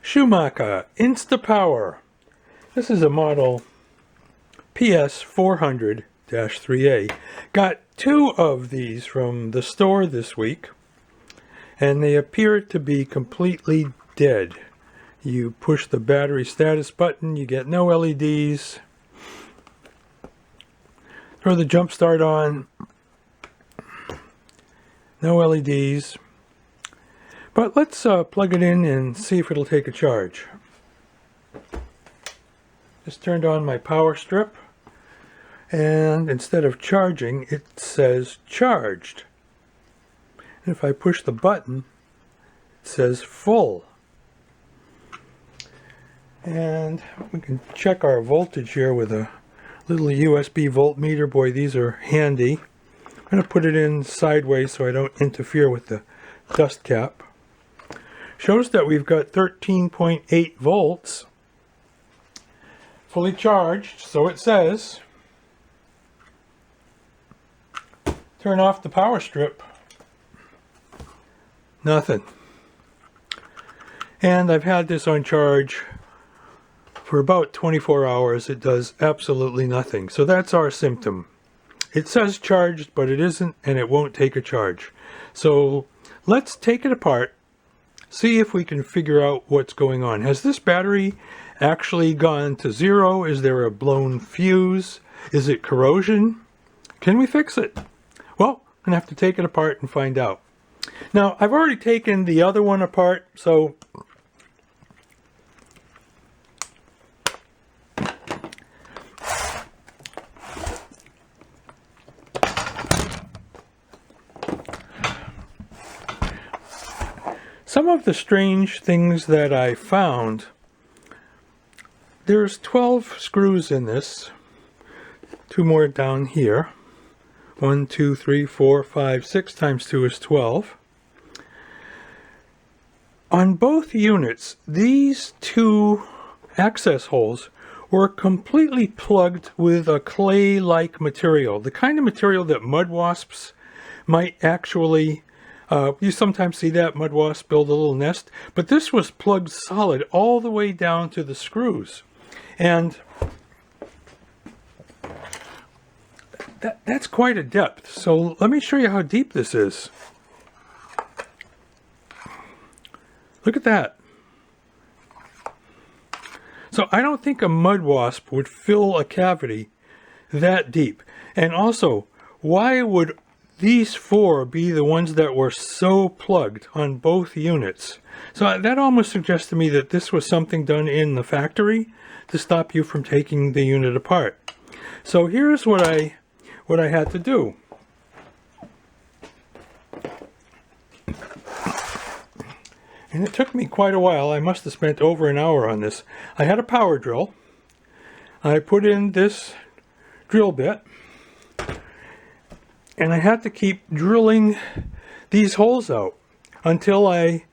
Schumacher Insta-Power. This is a model PS-400-3A. Got two of these from the store this week, and they appear to be completely dead. You push the battery status button, you get no LEDs. Throw the jump start on, no LEDs. But let's plug it in and see if it'll take a charge. Just turned on my power strip, and instead of charging, it says charged. And if I push the button, it says full. And we can check our voltage here with a little USB voltmeter. Boy, these are handy. I'm going to put it in sideways so I don't interfere with the dust cap. Shows that we've got 13.8 volts. Fully charged, so it says. Turn off the power strip. Nothing. And I've had this on charge for about 24 hours. It does absolutely nothing. So that's our symptom. It says charged, but it isn't, and it won't take a charge. So let's take it apart, see if we can figure out what's going on. Has this battery actually gone to zero? Is there a blown fuse? Is it corrosion? Can we fix it? Well, I'm gonna have to take it apart and find out. Now, I've already taken the other one apart, so some of the strange things that I found, there's 12 screws in this, two more down here. 1, 2, 3, 4, 5, 6 times 2 is 12. On both units, these two access holes were completely plugged with a clay-like material, the kind of material that mud wasps might actually you sometimes see that mud wasp build a little nest, but this was plugged solid all the way down to the screws. And that's quite a depth. So let me show you how deep this is. Look at that. So I don't think a mud wasp would fill a cavity that deep. And also, why would these four be the ones that were so plugged on both units? So that almost suggests to me that this was something done in the factory to stop you from taking the unit apart. So here's what I had to do. And it took me quite a while. I must have spent over an hour on this. I had a power drill. I put in this drill bit, and I had to keep drilling these holes out until it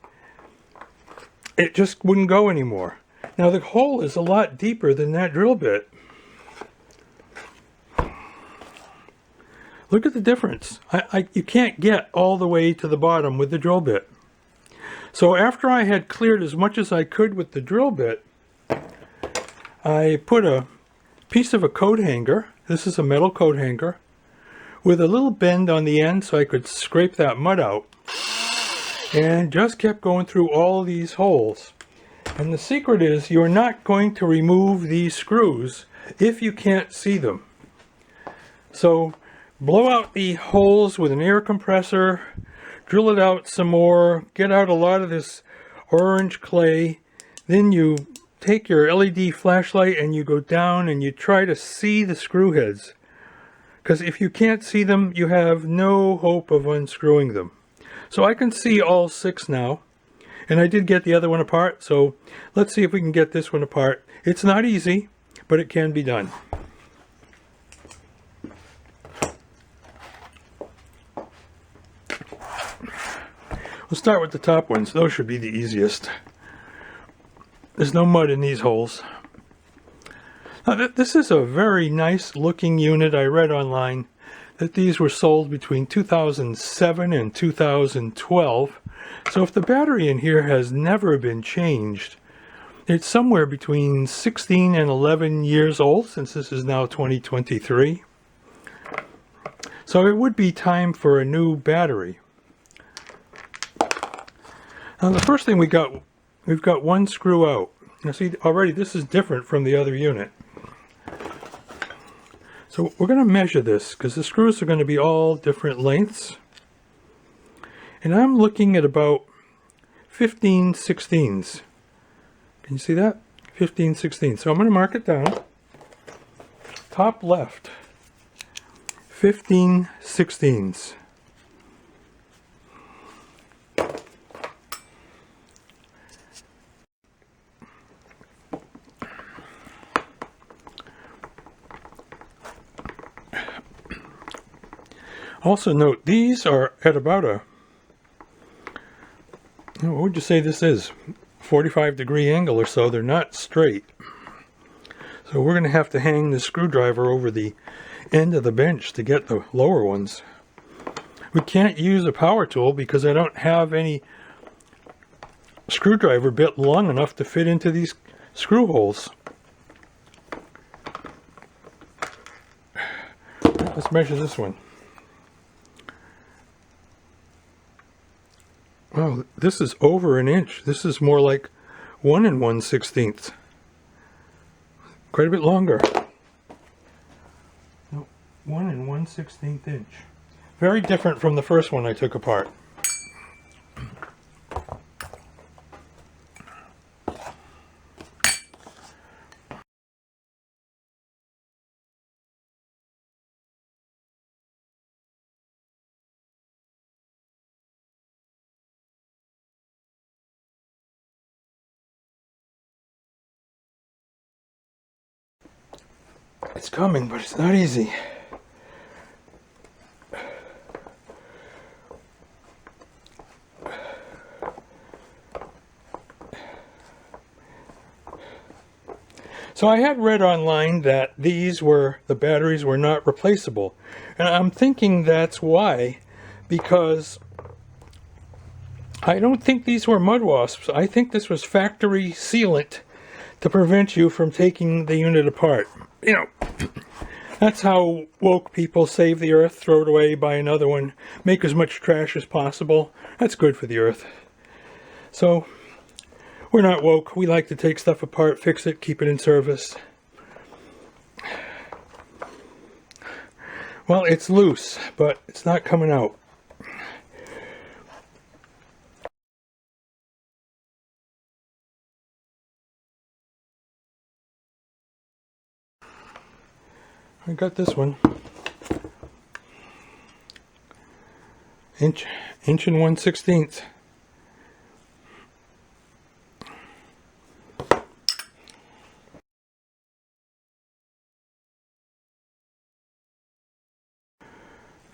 just wouldn't go anymore. Now the hole is a lot deeper than that drill bit. Look at the difference. You can't get all the way to the bottom with the drill bit. So after I had cleared as much as I could with the drill bit, I put a piece of a coat hanger. This is a metal coat hanger with a little bend on the end so I could scrape that mud out, and just kept going through all these holes. And the secret is, you're not going to remove these screws if you can't see them. So blow out the holes with an air compressor, drill it out some more, get out a lot of this orange clay, then you take your LED flashlight and you go down and you try to see the screw heads. Because if you can't see them, you have no hope of unscrewing them. So I can see all 6 now. And I did get the other one apart, so let's see if we can get this one apart. It's not easy, but it can be done. We'll start with the top ones. Those should be the easiest. There's no mud in these holes. Now, this is a very nice looking unit. I read online that these were sold between 2007 and 2012. So if the battery in here has never been changed, it's somewhere between 16 and 11 years old, since this is now 2023. So it would be time for a new battery. Now the first thing we've got one screw out. Now see, already this is different from the other unit. So we're going to measure this because the screws are going to be all different lengths. And I'm looking at about 15/16. Can you see that? 15/16. So I'm going to mark it down. Top left. 15/16. Also note, these are at about a, what would you say this is? 45-degree angle or so. They're not straight. So we're going to have to hang the screwdriver over the end of the bench to get the lower ones. We can't use a power tool because I don't have any screwdriver bit long enough to fit into these screw holes. Let's measure this one. Oh, this is over an inch. This is more like 1 1/16. Quite a bit longer. No, 1 1/16 inch. Very different from the first one I took apart. It's coming, but it's not easy. So I had read online that the batteries were not replaceable. And I'm thinking that's why, because I don't think these were mud wasps. I think this was factory sealant to prevent you from taking the unit apart. You know, that's how woke people save the earth: throw it away, buy another one, make as much trash as possible. That's good for the earth. So we're not woke. We like to take stuff apart, fix it, keep it in service. Well, it's loose, but it's not coming out. I got this one. Inch and 1/16.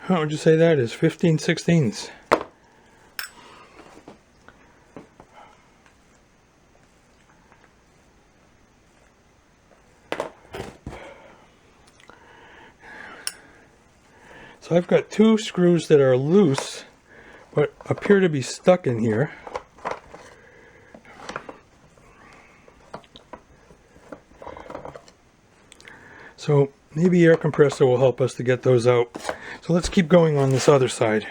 How would you say that is? 15/16. So I've got two screws that are loose, but appear to be stuck in here. So maybe air compressor will help us to get those out. So let's keep going on this other side.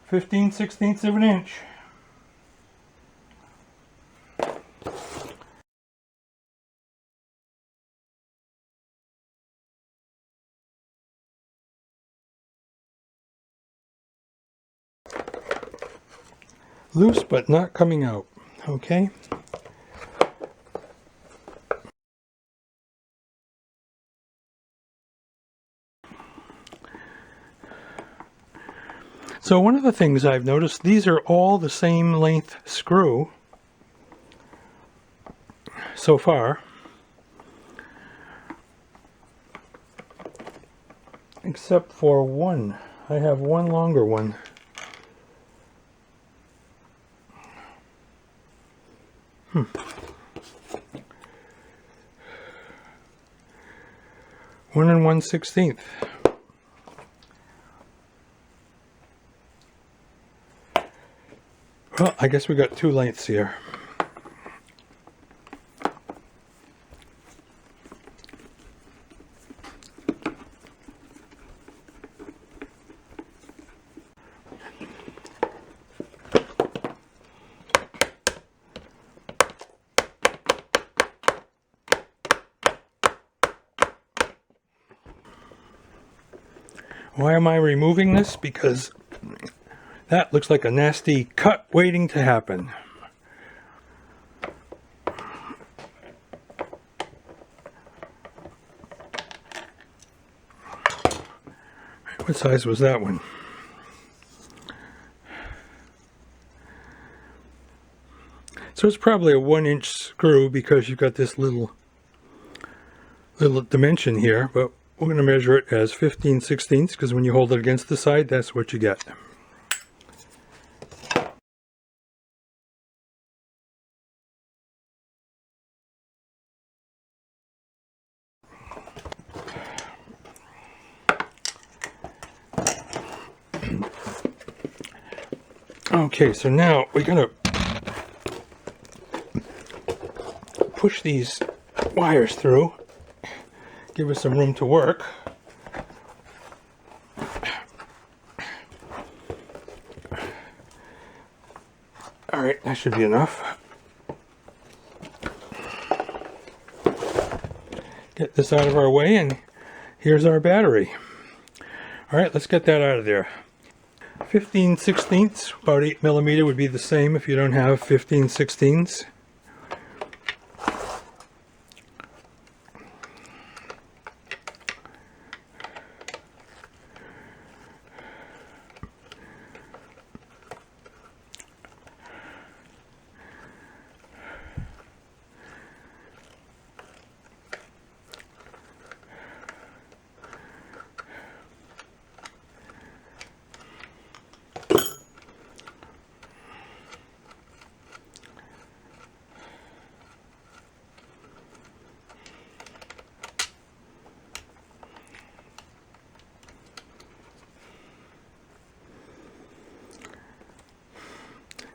(15/16) of an inch. Loose but not coming out. Okay. So one of the things I've noticed, these are all the same length screw so far, except for one. I have one longer one. 1 1/16. Well, I guess we got 2 lengths here. Why am I removing this? Because that looks like a nasty cut waiting to happen. What size was that one? So it's probably a 1-inch screw because you've got this little dimension here, but we're going to measure it as 15/16 because when you hold it against the side, that's what you get. Okay, so now we're going to push these wires through, give us some room to work. All right, that should be enough. Get this out of our way, and here's our battery. All right, let's get that out of there. 15/16, about 8mm would be the same if you don't have 15/16.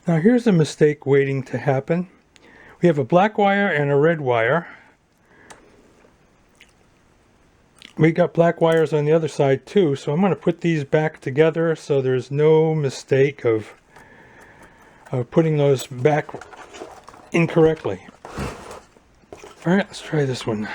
Now here's a mistake waiting to happen. We have a black wire and a red wire. We got black wires on the other side too, so I'm going to put these back together so there's no mistake of putting those back incorrectly. Alright, let's try this one.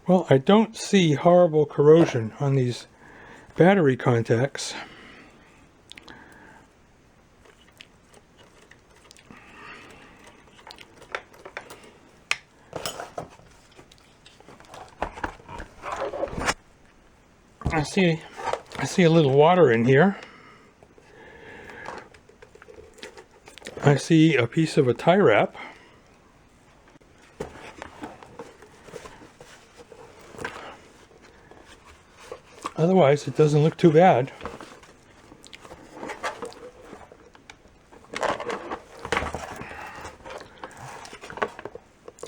Well, I don't see horrible corrosion on these battery contacts. I see a little water in here. I see a piece of a tie wrap. Otherwise, it doesn't look too bad.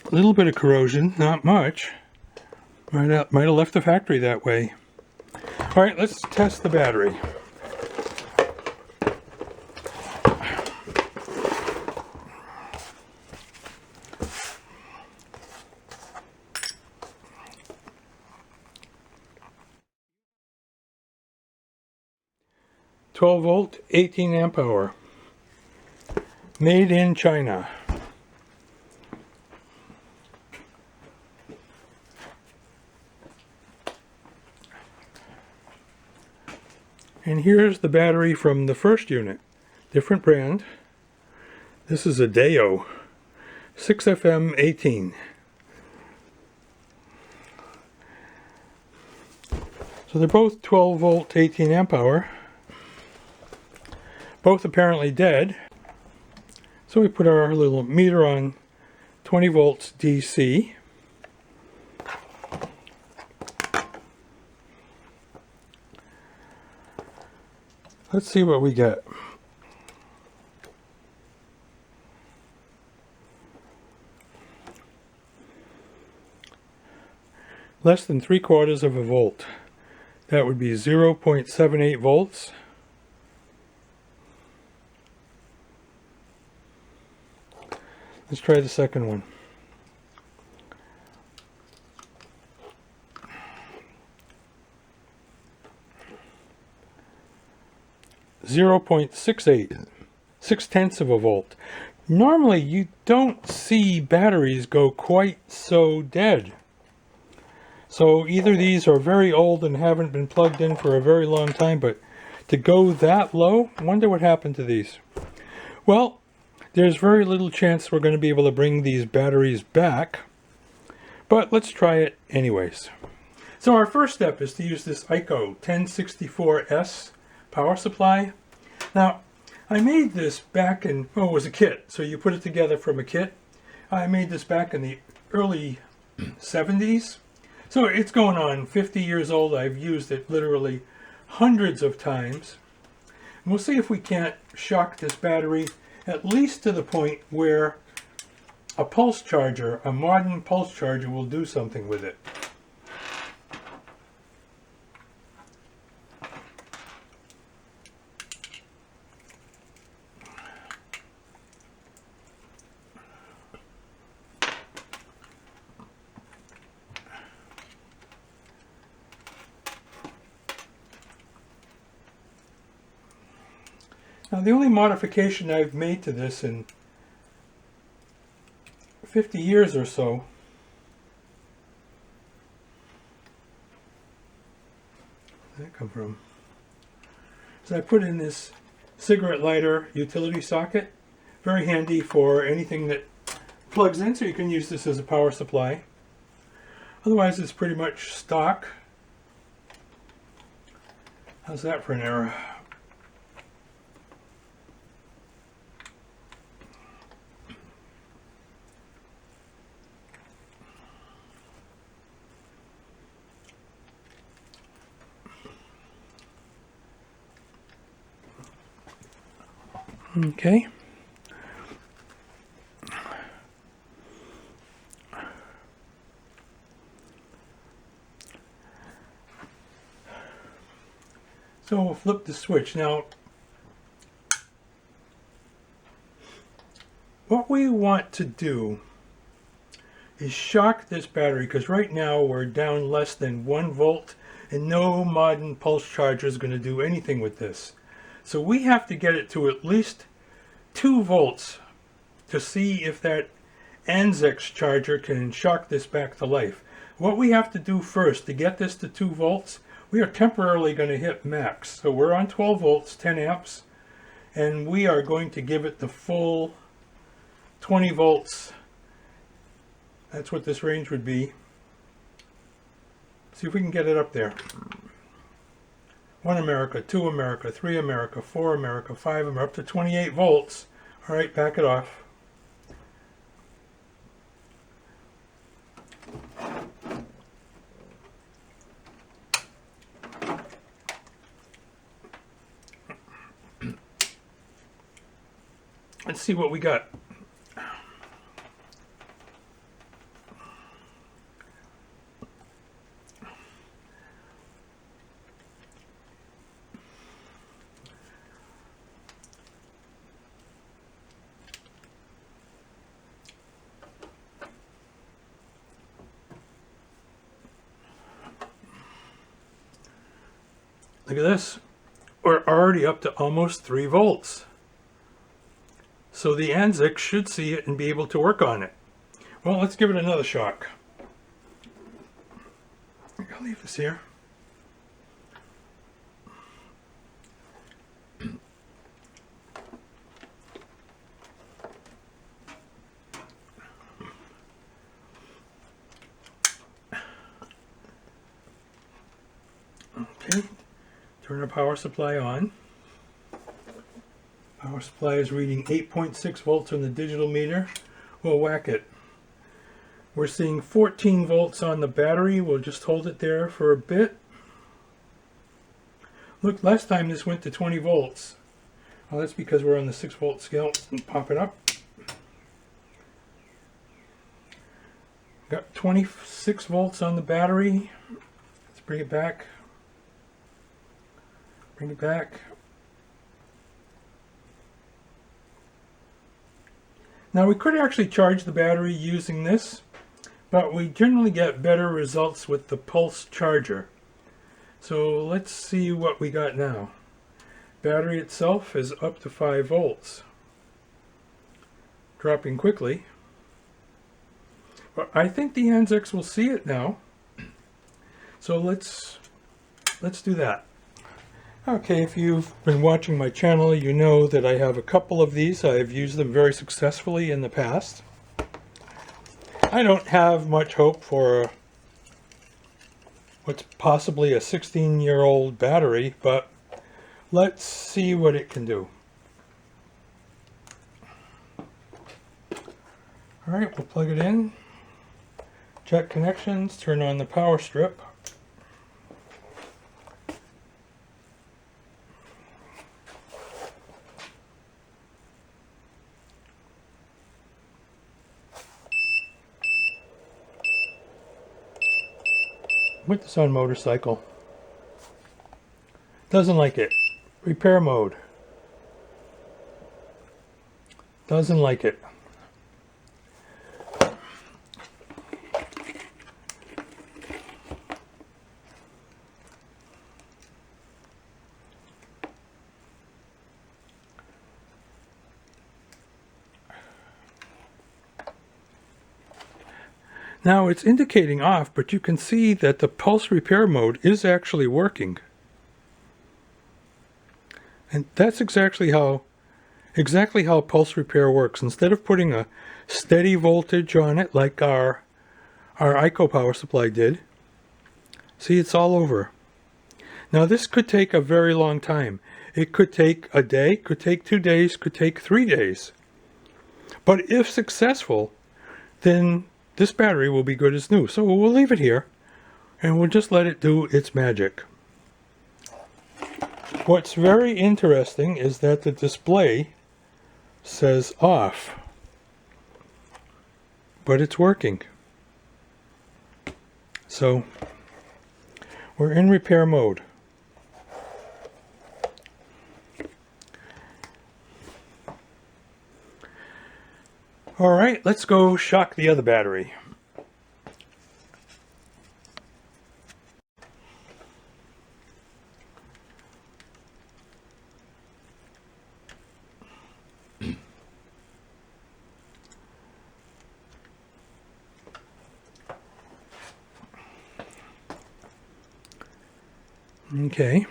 A little bit of corrosion, not much. Might have left the factory that way. All right, let's test the battery. "12-volt, 18 amp hour. Made in China." And here's the battery from the first unit. Different brand. This is a Deo 6FM18. So they're both 12 volt 18 amp hour. Both apparently dead. So we put our little meter on 20 volts DC. Let's see what we get. Less than 3/4 of a volt. That would be 0.78 volts. Let's try the second one. .68, 0.6 of a volt. Normally you don't see batteries go quite so dead. So either these are very old and haven't been plugged in for a very long time, but to go that low, I wonder what happened to these. Well, there's very little chance we're going to be able to bring these batteries back, but let's try it anyways. So our first step is to use this ICO 1064S power supply. Now, I made this back in, oh, it was a kit, so you put it together from a kit. I made this back in the early 70s. So it's going on 50 years old. I've used it literally hundreds of times. And we'll see if we can't shock this battery at least to the point where a pulse charger, a modern pulse charger, will do something with it. Now, the only modification I've made to this in 50 years or so where did that come from? So I put in this cigarette lighter utility socket. Very handy for anything that plugs in, so you can use this as a power supply. Otherwise, it's pretty much stock. How's that for an error? Okay. So we'll flip the switch. Now, what we want to do is shock this battery, because right now we're down less than 1 volt and no modern pulse charger is going to do anything with this. So we have to get it to at least 2 volts to see if that ANSYX charger can shock this back to life. What we have to do first to get this to 2 volts, we are temporarily going to hit max. So we're on 12 volts, 10 amps, and we are going to give it the full 20 volts. That's what this range would be. See if we can get it up there. 1 America, 2 America, 3 America, 4 America, 5 America, up to 28 volts. All right, back it off. Let's see what we got. Look at this. We're already up to almost 3 volts. So the ANSYX should see it and be able to work on it. Well, let's give it another shock. I'll leave this here. Okay, turn our power supply on. Power supply is reading 8.6 volts on the digital meter. We'll whack it. We're seeing 14 volts on the battery. We'll just hold it there for a bit. Look, last time this went to 20 volts. Well, that's because we're on the 6 volt scale. And pop it up. Got 26 volts on the battery. Let's bring it back. Bring it back. Now we could actually charge the battery using this, but we generally get better results with the pulse charger. So let's see what we got now. Battery itself is up to 5 volts. Dropping quickly. But I think the ANSYS will see it now. So let's do that. Okay, if you've been watching my channel, you know that I have a couple of these. I've used them very successfully in the past. I don't have much hope for what's possibly a 16-year-old battery, but let's see what it can do. Alright, we'll plug it in. Check connections, turn on the power strip. Put this on motorcycle. Doesn't like it. Repair mode. Doesn't like it. Now it's indicating off, but you can see that the pulse repair mode is actually working. And that's exactly how pulse repair works. Instead of putting a steady voltage on it like our ICO power supply did, see, it's all over. Now this could take a very long time. It could take a day, could take 2 days, could take 3 days. But if successful, then this battery will be good as new. So we'll leave it here and we'll just let it do its magic. What's very interesting is that the display says off, but it's working. So we're in repair mode. All right, let's go shock the other battery. Okay.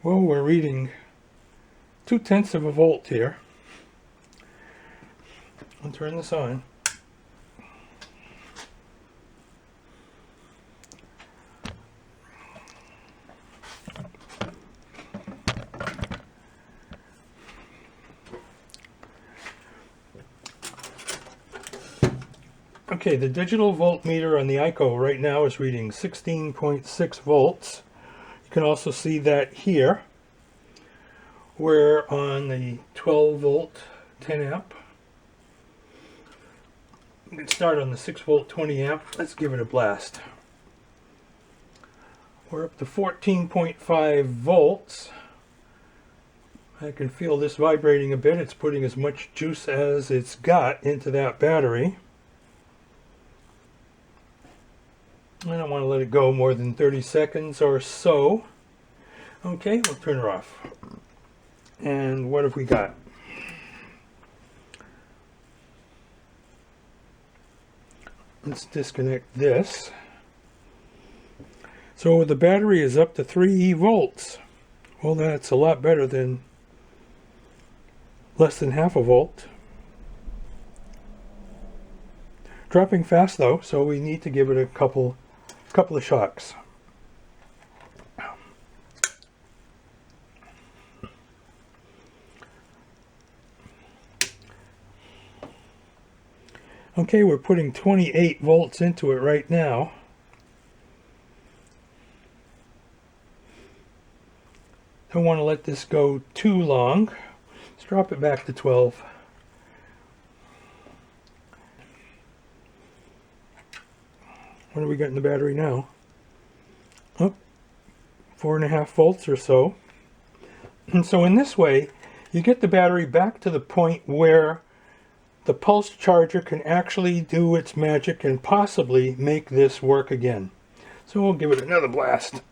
Well, we're reading 0.2 of a volt here. I'll turn this on. Okay, the digital voltmeter on the ICO right now is reading 16.6 volts. You can also see that here. We're on the 12 volt 10 amp. We can start on the 6 volt 20 amp. Let's give it a blast. We're up to 14.5 volts. I can feel this vibrating a bit. It's putting as much juice as it's got into that battery. I don't want to let it go more than 30 seconds or so. Okay, we'll turn her off. And what have we got? Let's disconnect this. So the battery is up to 3 volts. Well, that's a lot better than less than half a volt. Dropping fast though, so we need to give it a couple of shocks. Okay, we're putting 28 volts into it right now. Don't want to let this go too long. Let's drop it back to 12. What do we got in the battery now? Oh, 4.5 volts or so. And so in this way, you get the battery back to the point where the pulse charger can actually do its magic and possibly make this work again. So we'll give it another blast.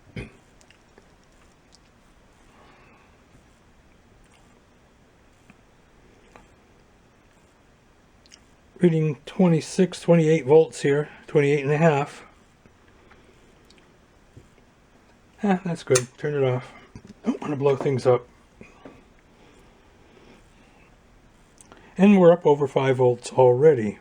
Reading 26, 28 volts here, 28 and a half. That's good. Turn it off. Don't want to blow things up. And we're up over 5 volts already.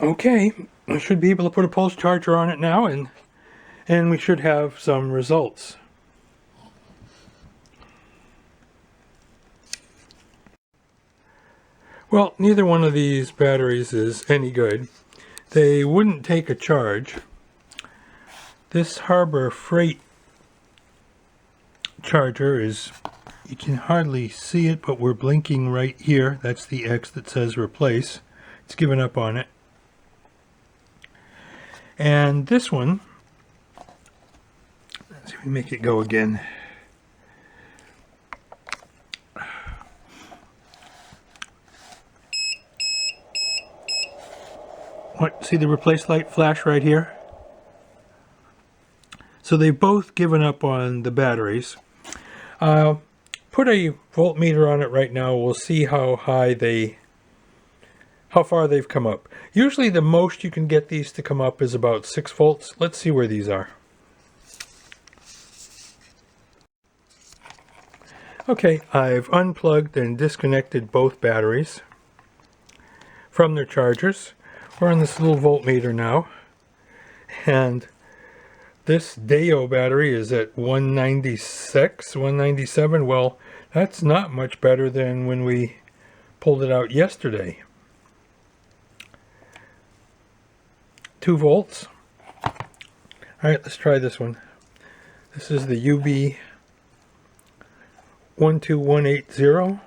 Okay, I should be able to put a pulse charger on it now, and we should have some results. Well, neither one of these batteries is any good. They wouldn't take a charge. This Harbor Freight charger is, you can hardly see it, but we're blinking right here. That's the X that says replace. It's given up on it. And this one, let's see if we make it go again. What, see the replace light flash right here? So they've both given up on the batteries. Put a voltmeter on it right now. We'll see how far they've come up. Usually the most you can get these to come up is about 6 volts. Let's see where these are. Okay, I've unplugged and disconnected both batteries from their chargers. We're on this little voltmeter now, and this Deo battery is at 196, 197. Well, that's not much better than when we pulled it out yesterday. 2 volts. All right, let's try this one. This is the UB12180.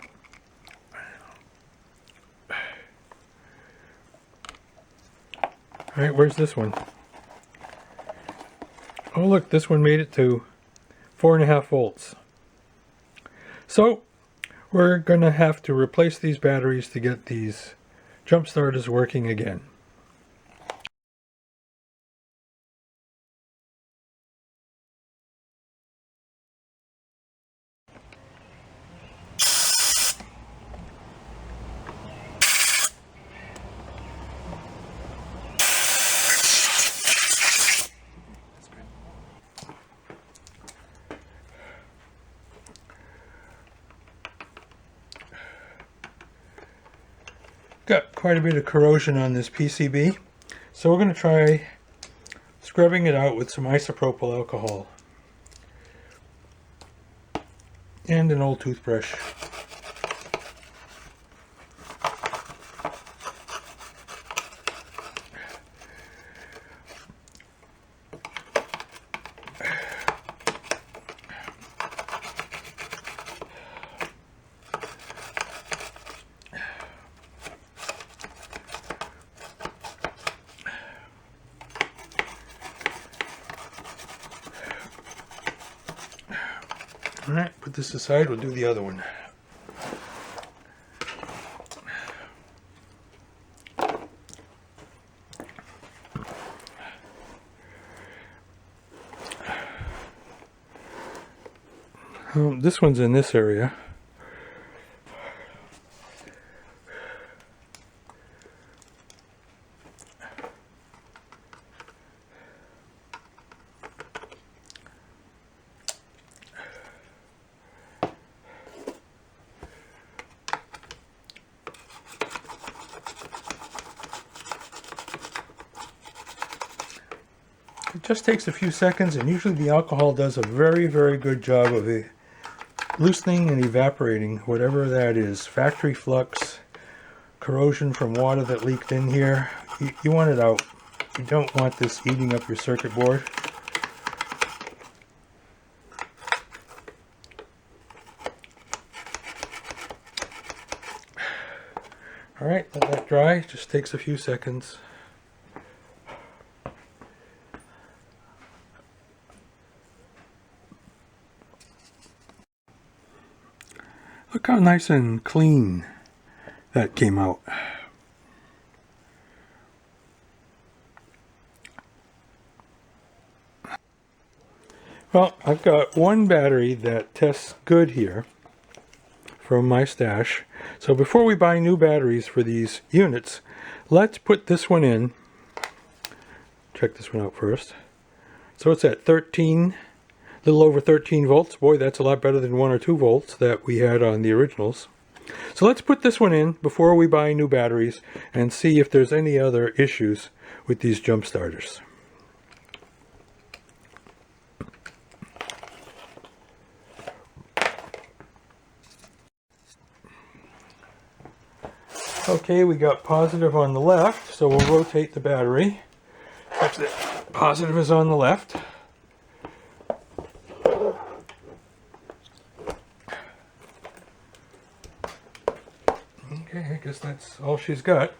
All right, where's this one? Oh, look, this one made it to 4.5 volts. So we're going to have to replace these batteries to get these jump starters working again. Got quite a bit of corrosion on this PCB, so we're going to try scrubbing it out with some isopropyl alcohol and an old toothbrush. Alright, put this aside, we'll do the other one. This one's in this area. It just takes a few seconds, and usually the alcohol does a very, very good job of loosening and evaporating, whatever that is. Factory flux, corrosion from water that leaked in here. You want it out. You don't want this eating up your circuit board. Alright, let that dry. Just takes a few seconds. Look how nice and clean that came out. Well, I've got one battery that tests good here from my stash. So before we buy new batteries for these units, let's put this one in. Check this one out first. So it's at 13, a little over 13 volts. Boy, that's a lot better than 1 or 2 volts that we had on the originals. So let's put this one in before we buy new batteries and see if there's any other issues with these jump starters. Okay, we got positive on the left, so we'll rotate the battery. Actually, positive is on the left. Okay, I guess that's all she's got.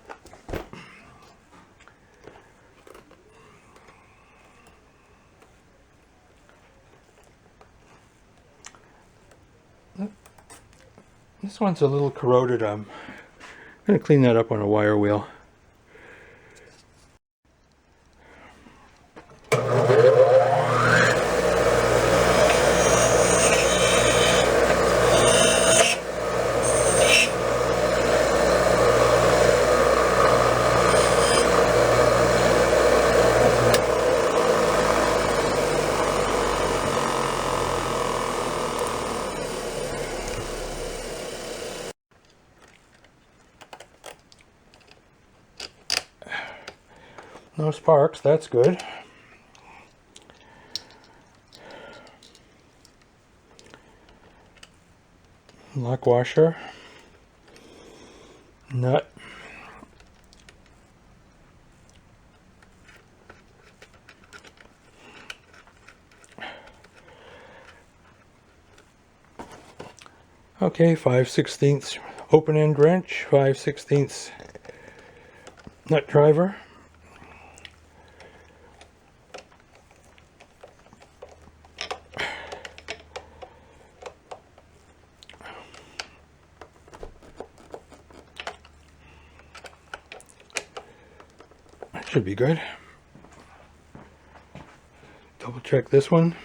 This one's a little corroded. I'm going to clean that up on a wire wheel. No sparks, that's good. Lock washer, nut. Okay, 5/16 open end wrench, 5/16 nut driver. Should be good. Double check this one.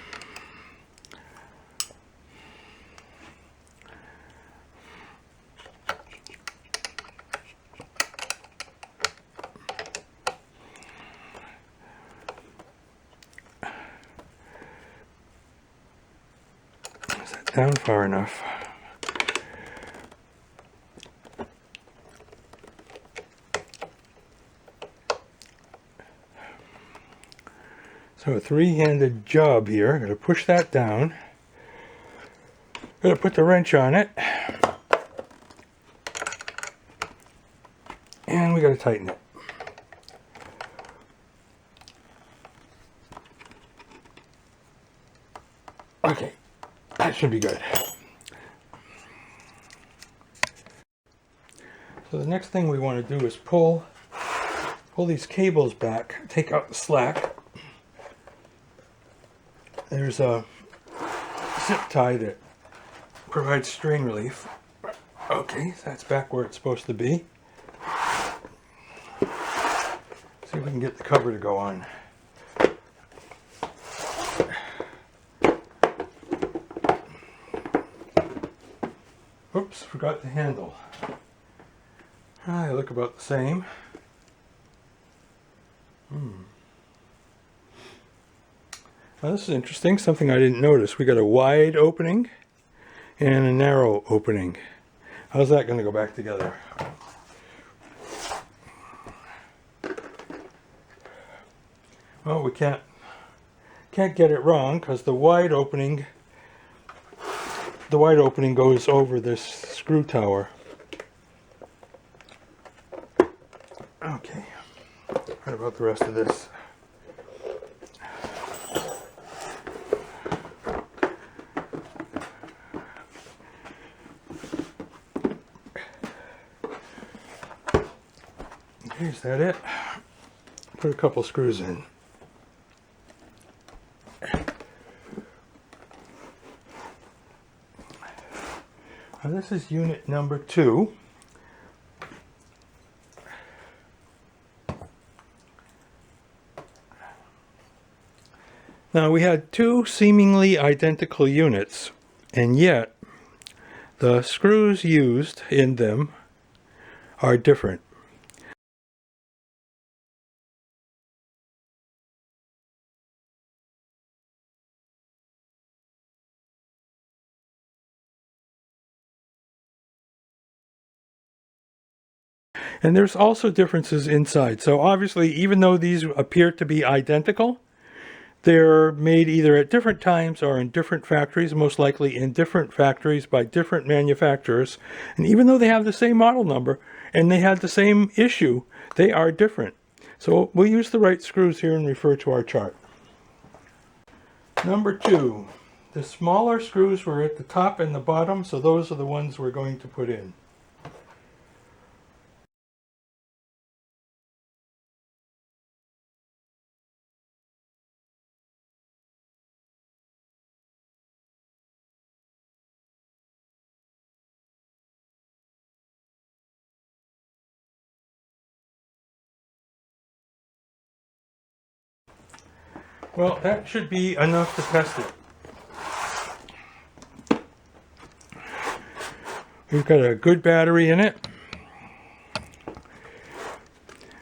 Is that down far enough? So a three-handed job here. I'm going to push that down. Going to put the wrench on it. And we got to tighten it. Okay, that should be good. So the next thing we want to do is pull these cables back, take out the slack. There's a zip tie that provides strain relief. Okay, so that's back where it's supposed to be. See if we can get the cover to go on. Oops, forgot the handle. They look about the same. Now this is interesting, something I didn't notice. We got a wide opening and a narrow opening. How's that going to go back together? Well, we can't get it wrong because the wide opening the wide opening goes over this screw tower. Okay, what about the rest of this? Okay, is that it? Put a couple screws in. Now this is unit number 2. Now we had 2 seemingly identical units, and yet the screws used in them are different. And there's also differences inside. So obviously, even though these appear to be identical, they're made either at different times or in different factories, most likely in different factories by different manufacturers. And even though they have the same model number and they had the same issue, they are different. So we'll use the right screws here and refer to our chart. Number 2, the smaller screws were at the top and the bottom, so those are the ones we're going to put in. Well, that should be enough to test it. We've got a good battery in it.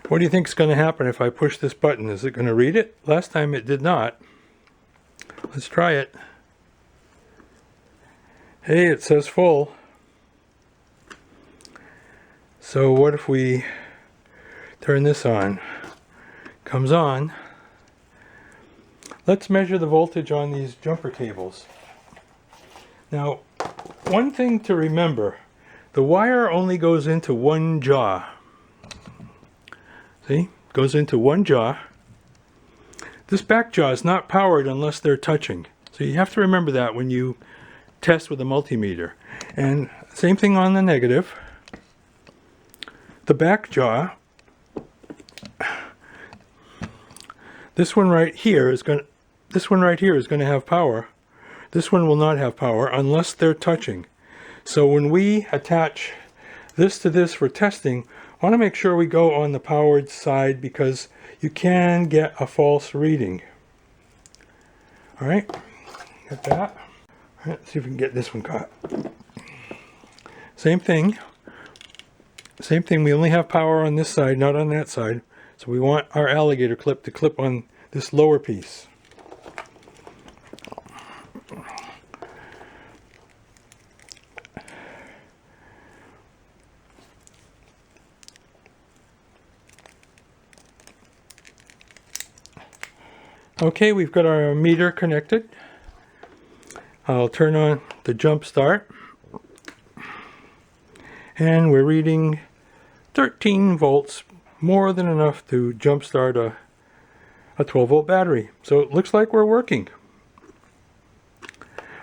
What do you think is going to happen if I push this button? Is it going to read it? Last time it did not. Let's try it. Hey, it says full. So what if we turn this on? Comes on. Let's measure the voltage on these jumper cables. Now, one thing to remember, the wire only goes into one jaw. See? Goes into one jaw. This back jaw is not powered unless they're touching. So you have to remember that when you test with a multimeter. And same thing on the negative. The back jaw, this one right here is going to have power. This one will not have power unless they're touching. So when we attach this to this for testing, I want to make sure we go on the powered side because you can get a false reading. All right, got that. All right, let's see if we can get this one caught. Same thing. Same thing, we only have power on this side, not on that side. So we want our alligator clip to clip on this lower piece. Okay, we've got our meter connected. I'll turn on the jump start. And we're reading 13 volts, more than enough to jump start a 12 volt battery. So it looks like we're working.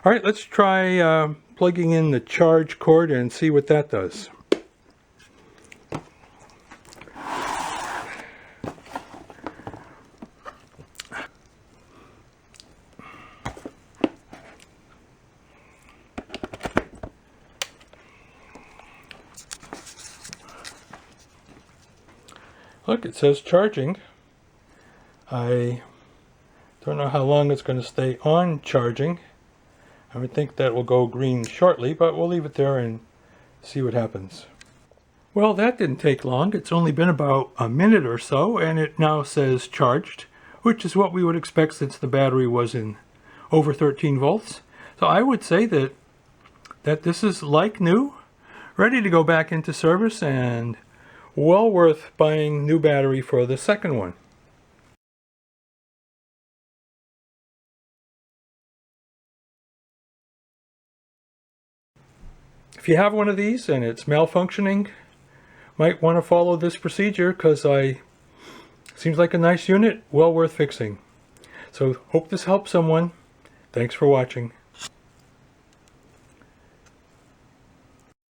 All right, let's try plugging in the charge cord and see what that does. Look, it says charging. I don't know how long it's going to stay on charging. I would think that will go green shortly, but we'll leave it there and see what happens. Well, that didn't take long. It's only been about a minute or so, and it now says charged, which is what we would expect since the battery was in over 13 volts. So I would say that this is like new, ready to go back into service, and well worth buying new battery for the second one. If you have one of these and it's malfunctioning, might want to follow this procedure, because seems like a nice unit, well worth fixing. So hope this helps someone. Thanks for watching.